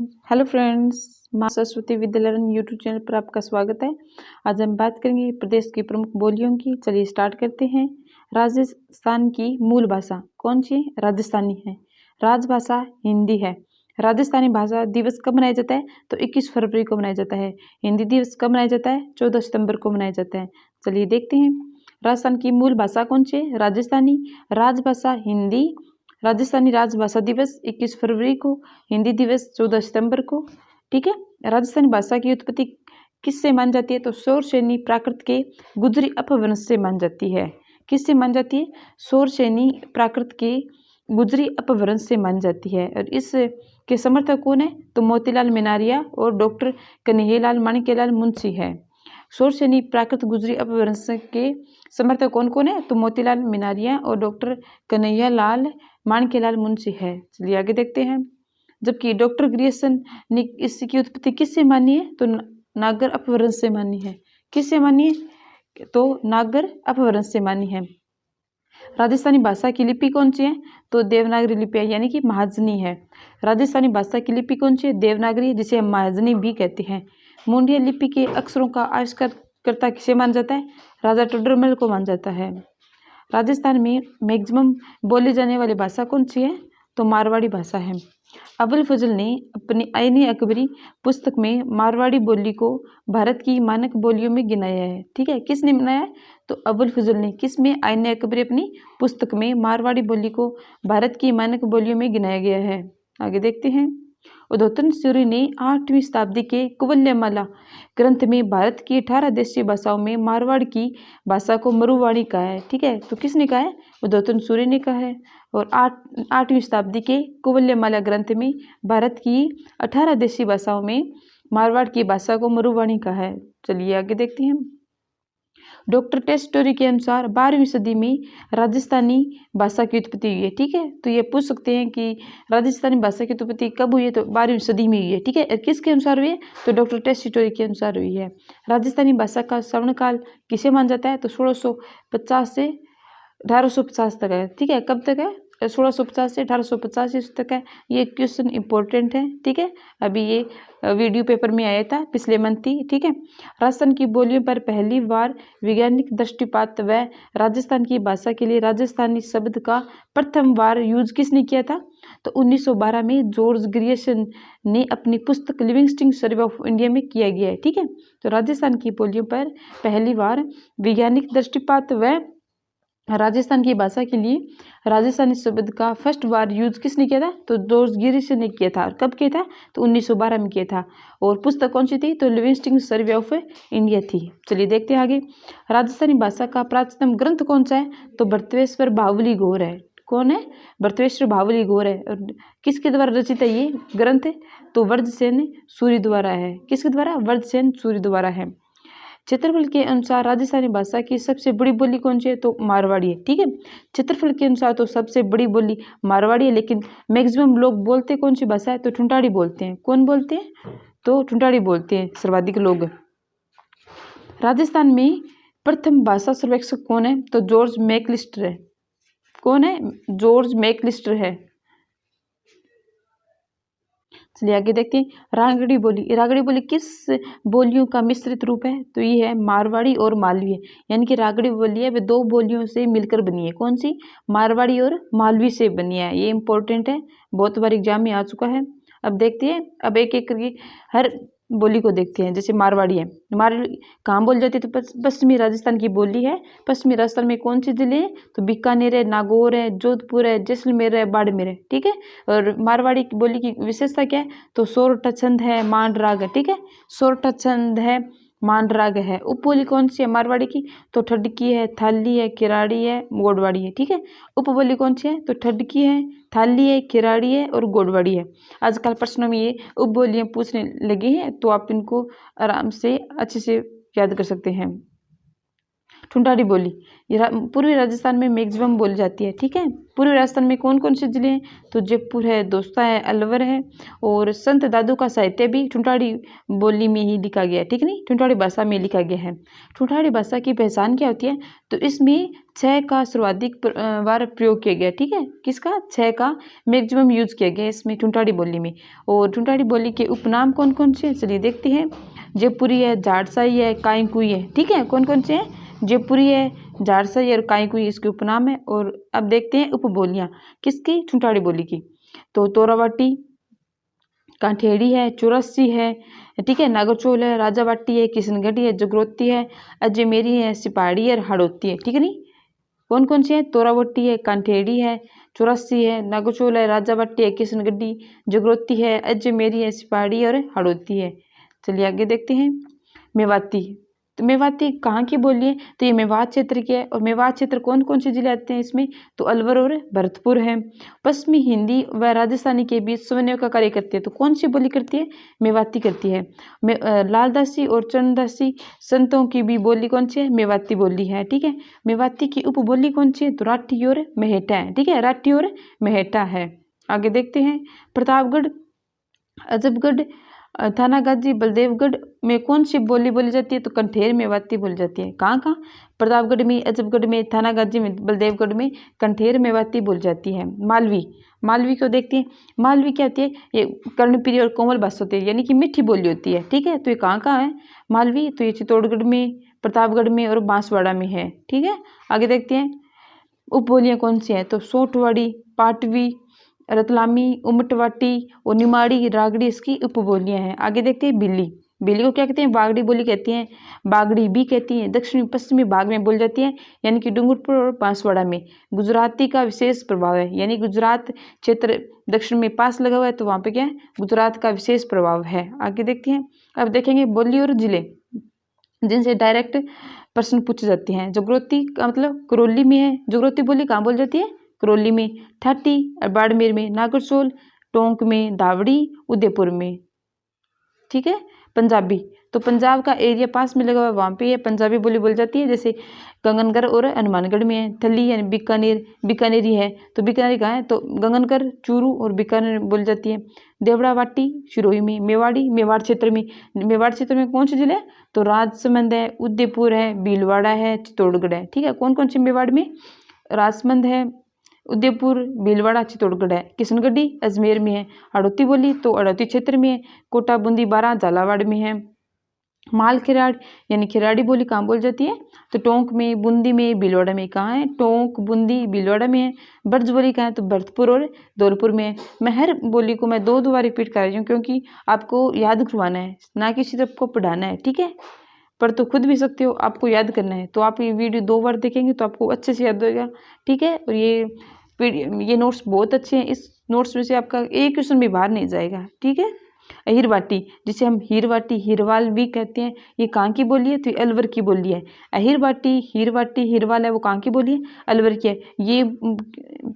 Hello friends, माँ सरस्वती विद्यालय YouTube channel पर आपका स्वागत है। आज हम बात करेंगे प्रदेश की प्रमुख बोलियों की। चलिए स्टार्ट करते हैं। राजस्थान की मूल भाषा कौन सी है? राजस्थानी है। राजभाषा हिंदी है। राजस्थानी भाषा दिवस कब मनाया जाता है? तो 21 फरवरी को मनाया जाता है। हिंदी दिवस कब मनाया जाता है? 14 सितंबर को मनाया जाता है। चलिए देखते हैं। राजस्थान की मूल भाषा कौन सी है? राजस्थानी। राजभाषा हिंदी। राजस्थानी राजभाषा दिवस 21 फरवरी को, हिंदी दिवस 14 सितंबर को। ठीक है। राजस्थानी भाषा की उत्पत्ति किससे मान जाती है? तो शौरसेनी प्राकृत के गुजरी अपभ्रंश से मान जाती है। किससे मान जाती है? शौरसेनी प्राकृत के गुजरी अपभ्रंश से मान जाती है। और इस के समर्थक कौन है? तो मोतीलाल मेनारिया और डॉक्टर कन्हैयालाल माणिक्यलाल मुंशी है। शौरसेनी प्राकृत गुजरी अपभ्रंश के समर्थक कौन कौन है? तो मोतीलाल मेनारिया और डॉक्टर कन्हैयालाल माणिक्यलाल मुंशी है। चलिए आगे देखते हैं। जबकि डॉक्टर ग्रियर्सन ने इसकी उत्पत्ति किससे मानी है? तो नागर अपभ्रंश से मानी है। किससे मानी है? तो नागर अपभ्रंश से मानी है। राजस्थानी भाषा की लिपि कौन सी है? तो देवनागरी लिपि है, यानी कि महाजनी है। राजस्थानी भाषा की लिपि कौन सी है? देवनागरी, जिसे हम महाजनी भी कहते हैं। मुंडिया लिपि के अक्षरों का आविष्कारकर्ता किसे माना जाता है? राजा टोडरमल को माना जाता है। राजस्थान में मैक्सिमम बोली जाने वाली भाषा कौन सी है? तो मारवाड़ी भाषा है। अबुल फजल ने अपनी आईनी अकबरी पुस्तक में मारवाड़ी बोली को भारत की मानक बोलियों में गिनाया है। ठीक है, किसने बनाया है? तो अबुल फजल ने। किस में? आईनी अकबरी अपनी पुस्तक में मारवाड़ी बोली को भारत की मानक बोलियों में गिनाया गया है। आगे देखते हैं। उद्योतन सूरी ने 8वीं शताब्दी के कुवल्यमाला ग्रंथ में भारत की 18 देशीय भाषाओं में मारवाड़ की भाषा को मरुवाणी कहा है। ठीक है, तो किसने कहा है? उद्योतन सूरी ने कहा है। और 8वीं शताब्दी के कुवल्यमाला ग्रंथ में भारत की 18 देशीय भाषाओं में मारवाड़ की भाषा को मरुवाणी कहा है। चलिए आगे देखते हैं। डॉक्टर टेस्टोरी के अनुसार 12वीं सदी में राजस्थानी भाषा की उत्पत्ति हुई है। ठीक है, तो ये पूछ सकते हैं कि राजस्थानी भाषा की उत्पत्ति कब हुई है? तो 12वीं सदी में हुई है। ठीक है, किसके अनुसार हुई है? तो डॉक्टर टेस्टोरी के अनुसार हुई है। राजस्थानी भाषा का स्वर्णकाल किसे माना जाता है? तो 1650 से 1850 तक है। ठीक है, कब तक है? 1650 से 1885 तक है। ये क्वेश्चन इंपॉर्टेंट है। ठीक है, अभी ये वीडियो पेपर में आया था पिछले मंथ ही। ठीक है। राजस्थान की बोलियों पर पहली बार वैज्ञानिक दृष्टिपात व राजस्थान की भाषा के लिए राजस्थानी शब्द का प्रथम बार यूज किसने किया था? तो 1912 में जॉर्ज ग्रियर्सन ने अपनी पुस्तक लिविंगस्टन सर्वे ऑफ इंडिया में किया गया है। ठीक है, तो राजस्थान की बोलियों पर पहली बार वैज्ञानिक दृष्टिपात व राजस्थान की भाषा के लिए राजस्थानी शब्द का फर्स्ट बार यूज किसने किया था? तो जॉर्ज ग्रियर्सन ने किया था। कब किया था? तो 1912 में किया था। और पुस्तक कौन सी थी? तो लिविंगस्टन सर्वे ऑफ इंडिया थी। चलिए देखते हैं आगे। राजस्थानी भाषा का प्राचीनतम ग्रंथ कौन सा है? तो भर्तवेश्वर बावली घोर है। कौन है? भर्तवेश्वर बावली घोर है। और किसके द्वारा रचित है ये ग्रंथ? तो वर्धसेन सूरि द्वारा है। किसके द्वारा? वर्धसेन सूरि द्वारा है। क्षेत्रफल के अनुसार राजस्थानी भाषा की सबसे बड़ी बोली कौन सी है? तो मारवाड़ी है। ठीक है, क्षेत्रफल के अनुसार तो सबसे बड़ी बोली मारवाड़ी है, लेकिन मैक्सिमम लोग बोलते कौन सी भाषा है? तो ठुंठाड़ी बोलते हैं। कौन बोलते हैं? तो ठुंठाड़ी बोलते हैं सर्वाधिक लोग। राजस्थान में प्रथम भाषा सर्वेक्षक कौन है? तो जॉर्ज मैकलिस्टर है। कौन है? जॉर्ज मैकलिस्टर है। चलिए आगे देखते हैं। रागड़ी बोली। रागड़ी बोली किस बोलियों का मिश्रित रूप है? तो ये है मारवाड़ी और मालवी, यानी कि रागड़ी बोली है वे दो बोलियों से मिलकर बनी है। कौन सी? मारवाड़ी और मालवी से बनी है। ये इंपॉर्टेंट है, बहुत बार एग्जाम में आ चुका है। अब देखते हैं, अब एक एक करके हर बोली को देखते हैं। जैसे मारवाड़ी है, मारवाड़ी कहाँ बोली जाती है? तो पश्चिमी राजस्थान की बोली है। पश्चिमी राजस्थान में कौन सी जिले हैं? तो बीकानेर है, नागौर है, जोधपुर है, जैसलमेर है, बाड़मेर है। ठीक है, और मारवाड़ी की बोली की विशेषता क्या है? तो सोरठा छंद है, मांड राग है। ठीक है, सोरठा छंद है, मांड राग है। उपबोली कौन सी है मारवाड़ी की? तो ठडकी है, थाली है, किराड़ी है, गोडवाड़ी है। ठीक है, उपबोली कौन सी है? तो ठडकी है, थाली है, किराड़ी है और गोडवाड़ी है। आजकल प्रश्नों में ये उपबोलियां पूछने लगी हैं, तो आप इनको आराम से अच्छे से याद कर सकते हैं। ठुंठाड़ी बोली ये पूर्वी राजस्थान में मैक्सिमम बोली जाती है। ठीक है, पूर्वी राजस्थान में कौन कौन से जिले हैं? तो जयपुर है, दौसा है, अलवर है, और संत दादू का साहित्य भी ठुंठाड़ी बोली में ही लिखा गया है। ठीक नहीं, ठुंठाड़ी भाषा में लिखा गया है। ठुंठाड़ी भाषा की पहचान क्या होती है? तो इसमें 6 का सर्वाधिक बार प्रयोग किया गया। ठीक है, किसका? 6 का मैक्सिमम यूज किया गया इसमें ठुंठाड़ी बोली में। और ठुंठाड़ी बोली के उपनाम कौन कौन से? चलिए देखते हैं। जयपुरी है, जाटसाई है, काईकुई है। ठीक है, कौन कौन से हैं? जयपुरी है, जाटसाई और काईकुई इसके उपनाम है। और अब देखते हैं उपबोलियां किसकी? ठुंठाड़ी बोली की। तो तोरावाटी, कांठेड़ी है, चौरस्सी है, ठीक है, नागरचोल है, राजावाटी है, किशनगढ़ी है, जगरोती है, अजमेरी है, सिपाही है, हड़ौती है। ठीक है नहीं, कौन कौन सी है? तोरावटी है, कांठेड़ी है, चौरस्सी है, नागरचोल है, राजावाटी है, किशनगढ़ी, जगरोती है, अजमेरी है, सिपाही और हड़ौती है। चलिए आगे देखते हैं। मेवाती, तो मेवाती कहाँ की बोली है? तो ये मेवात क्षेत्र की है। और मेवात क्षेत्र कौन कौन से जिले आते हैं इसमें? तो अलवर और भरतपुर है। पश्चिमी हिंदी व राजस्थानी के बीच समन्वय का कार्य करती है। तो कौन सी बोली करती है? मेवाती करती है। लालदासी और चरणदासी संतों की भी बोली कौन सी है? मेवाती बोली है। ठीक है, मेवाती की उपबोली कौन सी है? तो राठी और मेहटा है। ठीक है, राठी और मेहटा है। आगे देखते हैं। प्रतापगढ़, अजबगढ़, थानागाजी, बलदेवगढ़ में कौन सी बोली बोली जाती है? तो कंठेर मेवाती बोली जाती है। कहाँ कहाँ? प्रतापगढ़ में, अजबगढ़ में, थानागाजी में, बलदेवगढ़ में कंठेर मेवाती बोली जाती है। मालवी, मालवी को देखते हैं। मालवी क्या होती है? ये कर्णप्रिय और कोमल भाषा होती है, यानी कि मीठी बोली होती है। ठीक है, तो ये कहाँ कहाँ है मालवी? तो ये चित्तौड़गढ़ में, प्रतापगढ़ में और बांसवाड़ा में है। ठीक है, आगे देखते हैं। उपबोलियाँ कौन सी हैं? तो सोटवाड़ी, पाटवी, रतलामी, उमटवाटी और निमाड़ी, रागड़ी इसकी उपबोलियां हैं। आगे देखते हैं। बिल्ली, बिल्ली को क्या कहते हैं? बागड़ी बोली कहती हैं, बागड़ी भी कहती हैं। दक्षिणी पश्चिमी भाग में बोली जाती है, यानी कि डूंगरपुर और बांसवाड़ा में। गुजराती का विशेष प्रभाव है, यानी गुजरात क्षेत्र दक्षिण में पास लगा हुआ है, तो वहाँ पे क्या है? गुजरात का विशेष प्रभाव है। आगे देखते हैं। अब देखेंगे बोली और जिले जिनसे डायरेक्ट प्रश्न पूछे जाते हैं। जगरोती का मतलब करौली में है। जगरोती बोली कहाँ बोली जाती है? करौली में। ठाठी बाड़मेर में, नागरसोल, टोंक में, दावड़ी, उदयपुर में। ठीक है, पंजाबी, तो पंजाब का एरिया पास में लगा हुआ है, वहाँ पे ये पंजाबी बोली बोली जाती है। जैसे गंगनगढ़ और हनुमानगढ़ में है। थली यानी बीकानेर, बीकानेरी है, तो बीकानेरी कहाँ है? तो गंगनगढ़, चूरू और बीकानेर बोली जाती है। देवड़ावाटी सिरोही में। मेवाड़ी, मेवाड़ क्षेत्र में। मेवाड़ क्षेत्र में कौन से जिले? तो राजसमंद है, उदयपुर है, भीलवाड़ा है, चित्तौड़गढ़ है। ठीक है, कौन कौन से मेवाड़ में? राजसमंद है, उदयपुर, भीलवाड़ा, चित्तौड़गढ़ है। किशनगढ़ी अजमेर में है। हड़ौती बोली तो हड़ौती क्षेत्र में है। कोटा, बूंदी, बारां झालावाड़ में है। माल खिराड़ यानी खिराड़ी बोली कहाँ बोली जाती है? तो टोंक में, बूंदी में, भीलवाड़ा में। कहाँ है? टोंक, बूंदी, भीलवाड़ा में है। ब्रज बोली कहाँ है? तो भरतपुर और धौलपुर में है। मैं हर बोली को मैं दो बार रिपीट कर रही हूँ, क्योंकि आपको याद करवाना है, ना कि सिर्फ आपको पढ़ाना है। ठीक है, पर तो खुद भी सकते हो, आपको याद करना है। तो आप ये वीडियो 2 बार देखेंगे तो आपको अच्छे से याद होगा। ठीक है, और ये नोट्स बहुत अच्छे हैं। इस नोट्स में से आपका एक क्वेश्चन भी बाहर नहीं जाएगा। ठीक है, अहिरवाटी, जिसे हम हीरवाटी, हीरवाल भी कहते हैं, ये कहाँ की बोली है? तो ये अलवर की बोली है। अहिरवाटी, हीरवाटी, हीरवाल है, वो कहाँ की बोली है? अलवर की है। ये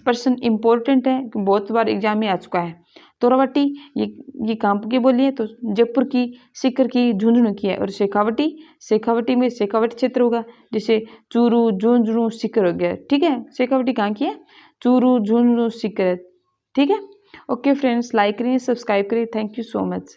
प्रश्न इंपॉर्टेंट है, बहुत बार एग्जाम में आ चुका है। तोरावटी, ये कहाँ की बोली है? तो जयपुर की, सीकर की, झुंझुनू की है। और शेखावटी, शेखावटी में शेखावटी क्षेत्र होगा, जैसे चूरू, झुंझुनू, सीकर हो गया। ठीक है, शेखावटी कहाँ की है? चूरू, झुंझुनू, सीकर है। ठीक है, ओके फ्रेंड्स, लाइक करिए, सब्सक्राइब करिए। Thank you so much.